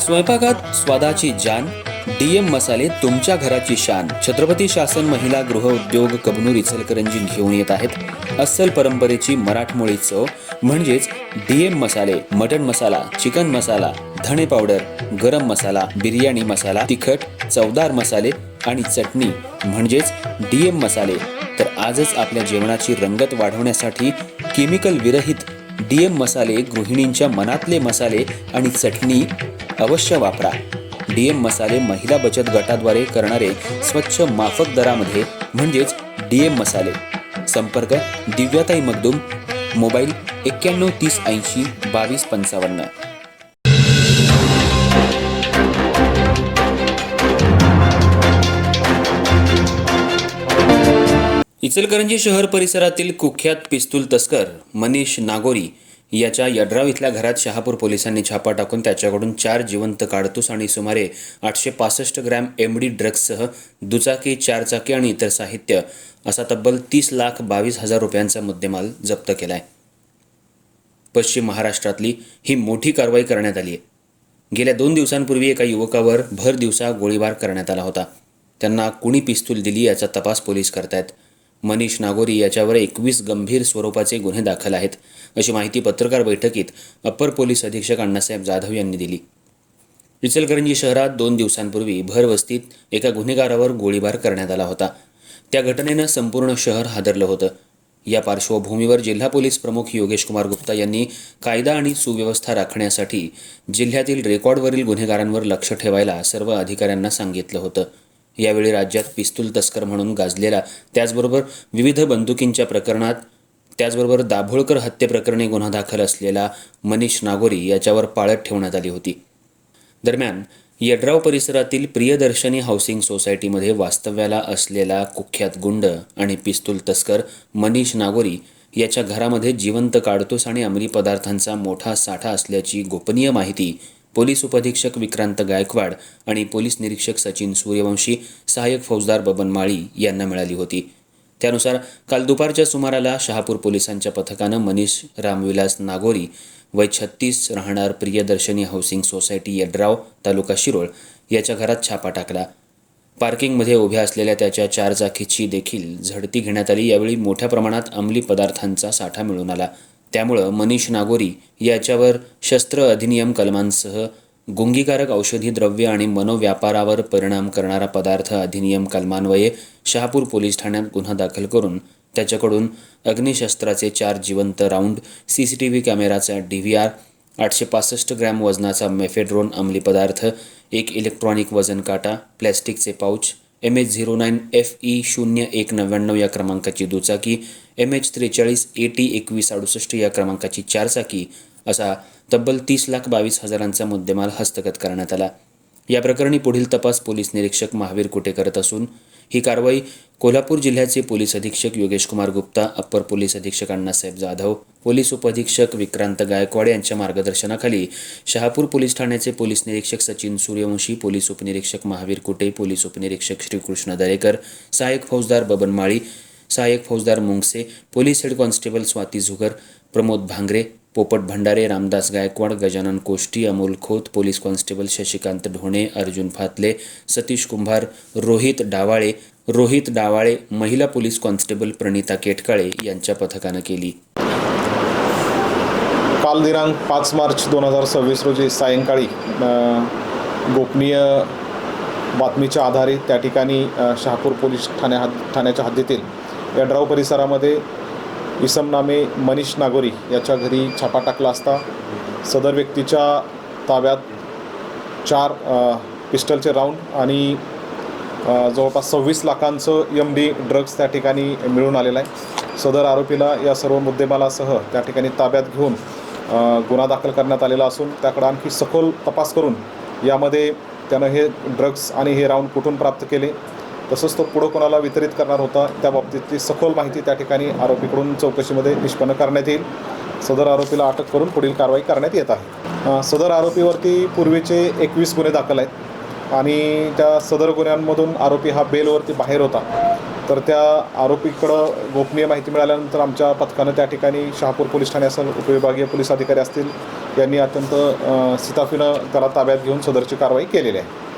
स्वयंपाकात स्वादाची जान, डीएम मसाले तुमच्या घराची शान. छत्रपती शासन महिला गृह उद्योग कबनूर इचलकरंजी घेऊन येत आहेत अस्सल परंपरेची मराठमोळी चव म्हणजेच डीएम मसाले. मटन मसाला, चिकन मसाला, धणे पावडर, गरम मसाला, बिर्याणी मसाला, तिखट चवदार मसाले आणि चटणी म्हणजेच डीएम मसाले. तर आजच आपल्या जेवणाची रंगत वाढवण्यासाठी केमिकल विरहित डीएम मसाले, गृहिणींच्या मनातले मसाले आणि चटणी अवश्य वापरा. डीएम मसाले महिला बचत गटाद्वारे करणारे स्वच्छ माफक दरामध्ये म्हणजेच डीएम मसाले. संपर्क दिव्याताई मगदूम, मोबाईल 91 30 80 22 55. इचलकरंजी शहर परिसरातील कुख्यात पिस्तूल तस्कर मनीष नागोरी याच्या यड्राव इथल्या घरात शहापूर पोलिसांनी छापा टाकून त्याच्याकडून 4 जिवंत काडतूस आणि सुमारे 865 ग्रॅम एमडी ड्रग्जसह दुचाकी, 4 चाकी आणि इतर साहित्य असा तब्बल 30,22,000 रुपयांचा मुद्देमाल जप्त केलाय. पश्चिम महाराष्ट्रातली ही मोठी कारवाई करण्यात आली आहे. गेल्या 2 दिवसांपूर्वी एका युवकावर भर दिवसा गोळीबार करण्यात आला होता. त्यांना कुणी पिस्तूल दिली याचा तपास पोलीस करतायत. मनीष नागोरी याच्यावर 21 गंभीर स्वरूपाचे गुन्हे दाखल आहेत, अशी माहिती पत्रकार बैठकीत अप्पर पोलीस अधीक्षक अण्णासाहेब जाधव यांनी दिली. इचलकरंजी शहरात 2 दिवसांपूर्वी भरवस्तीत एका गुन्हेगारावर गोळीबार करण्यात आला होता. त्या घटनेनं संपूर्ण शहर हादरलं होतं. या पार्श्वभूमीवर जिल्हा पोलीस प्रमुख योगेश कुमार गुप्ता यांनी कायदा आणि सुव्यवस्था राखण्यासाठी जिल्ह्यातील रेकॉर्डवरील गुन्हेगारांवर लक्ष ठेवायला सर्व अधिकाऱ्यांना सांगितलं होतं. यावेळी राज्यात पिस्तूल तस्कर म्हणून गाजलेला, त्याचबरोबर विविध बंदुकींच्या प्रकरणात, त्याचबरोबर दाभोळकर हत्येप्रकरणी गुन्हा दाखल असलेला मनीष नागोरी याच्यावर पाळत ठेवण्यात आली होती. दरम्यान यड्राव परिसरातील प्रियदर्शनी हाऊसिंग सोसायटीमध्ये वास्तव्याला असलेला कुख्यात गुंड आणि पिस्तूल तस्कर मनीष नागोरी याच्या घरामध्ये जिवंत काडतूस आणि अंमली पदार्थांचा मोठा साठा असल्याची गोपनीय माहिती पोलीस उपअधीक्षक विक्रांत गायकवाड आणि पोलीस निरीक्षक सचिन सूर्यवंशी, सहाय्यक फौजदार बबन माळी यांना मिळाली होती. त्यानुसार काल दुपारच्या सुमाराला शहापूर पोलिसांच्या पथकानं मनीष रामविलास नागोरी वय 36 राहणार प्रियदर्शनी हाऊसिंग सोसायटी यड्राव तालुका शिरोळ याच्या घरात छापा टाकला. पार्किंगमध्ये उभ्या असलेल्या त्याच्या 4 चाकीची देखील झडती घेण्यात आली. यावेळी मोठ्या प्रमाणात अंमली पदार्थांचा साठा मिळून आला. त्यामुळं मनीष नागोरी याच्यावर शस्त्र अधिनियम कलमांसह गुंगीकारक औषधी द्रव्य आणि मनोव्यापारावर परिणाम करणारा पदार्थ अधिनियम कलमान्वये शहापूर पोलीस ठाण्यात गुन्हा दाखल करून त्याच्याकडून अग्निशस्त्राचे 4 जिवंत राऊंड, CCTV कॅमेराचा DVR, 865 ग्रॅम वजनाचा मेफेड्रोन अंमली पदार्थ, 1 इलेक्ट्रॉनिक वजन काटा, प्लॅस्टिकचे पाऊच, MH09 FE0199 या क्रमांकाची दुचाकी, MH43 AT2168 या क्रमांकाची 4 चाकी असा तब्बल 30,22,000चा मुद्देमाल हस्तगत करण्यात आला. या प्रकरणी पुढील तपास पोलीस निरीक्षक महावीर कुटे करत असून ही कारवाई कोल्हापूर जिल्ह्याचे पोलीस अधीक्षक योगेश कुमार गुप्ता, अप्पर पोलीस अधीक्षक अण्णासाहेब जाधव, पोलीस उपअधीक्षक विक्रांत गायकवाड यांच्या मार्गदर्शनाखाली शहापूर पोलीस ठाण्याचे पोलीस निरीक्षक सचिन सूर्यवंशी, पोलीस उपनिरीक्षक महावीर कुटे, पोलीस उपनिरीक्षक श्रीकृष्ण दरेकर, सहाय्यक फौजदार बबन माळी, सहाय्यक फौजदार Mungse, police head constable Swati Zugar, Pramod Bhangre, Popat Bhandare, Ramdas Gaikwad, Gajanan Koshti, Amol Khot, police constable Shashikant Dhone, Arjun Phatale, Satish Kumbhar, Rohit Dawale, महिला पोलीस कॉन्स्टेबल प्रणिता केटकाळे यांच्या पथकानं केली. काल दिनांक 5 मार्च 2026 रोजी सायंकाळी गोपनीय बातमीच्या आधारे त्या ठिकाणी शहापूर पोलीस ठाण्याच्या हद्दीतील यड्राव परिसरामध्ये इसम नामे मनीष नागोरी याच्या घरी छापा टाकला असता सदर व्यक्तीच्या ताब्यात 4 पिस्टलचे राऊंड आणि जवळपास 26 लाखांचं MD ड्रग्ज त्या ठिकाणी मिळून आलेलं आहे. सदर आरोपीला या सर्व मुद्देमालासह त्या ठिकाणी ताब्यात घेऊन गुन्हा दाखल करण्यात आलेला असून त्याकडे आणखी सखोल तपास करून यामध्ये त्यानं हे ड्रग्ज आणि हे राऊंड कुठून प्राप्त केले, तसंच तो पुढं कोणाला वितरित करणार होता त्या बाबतीतली सखोल माहिती त्या ठिकाणी आरोपीकडून चौकशीमध्ये निष्पन्न करण्यात येईल. सदर आरोपीला अटक करून पुढील कारवाई करण्यात येत आहे. सदर आरोपीवरती पूर्वीचे 21 गुन्हे दाखल आहेत आणि त्या सदर गुन्ह्यांमधून आरोपी हा बेलवरती बाहेर होता. तर त्या आरोपीकडं गोपनीय माहिती मिळाल्यानंतर आमच्या पथकानं त्या ठिकाणी शहापूर पोलीस ठाणे असेल, उपविभागीय पोलीस अधिकारी असतील यांनी अत्यंत शिताफीनं त्याला ताब्यात घेऊन सदरची कारवाई केलेली आहे.